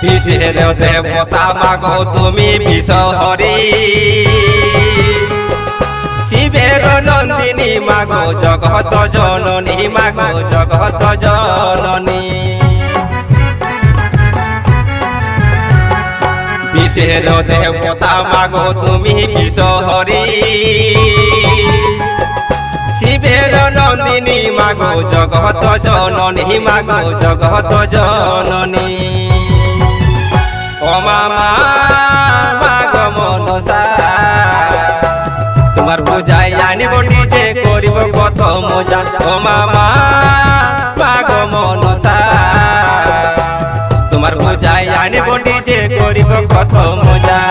বিষের দেবতা মাগো তুমি বিষহরি শিবের নন্দিনী মাগো জগত জননী মাগো জগত জননী বিষের দেবতা মাগো তুমি বিষহরি শিবের নন্দিনী মাগো জগত জননী মাগো জগত জননী ও মামা মাগো মনসা তোমার পূজায় আনিব ডিজে করিব কত মজা ও মামা মাগো মনসা তোমার পূজায় আনিব ডিজে করিব কত মজা।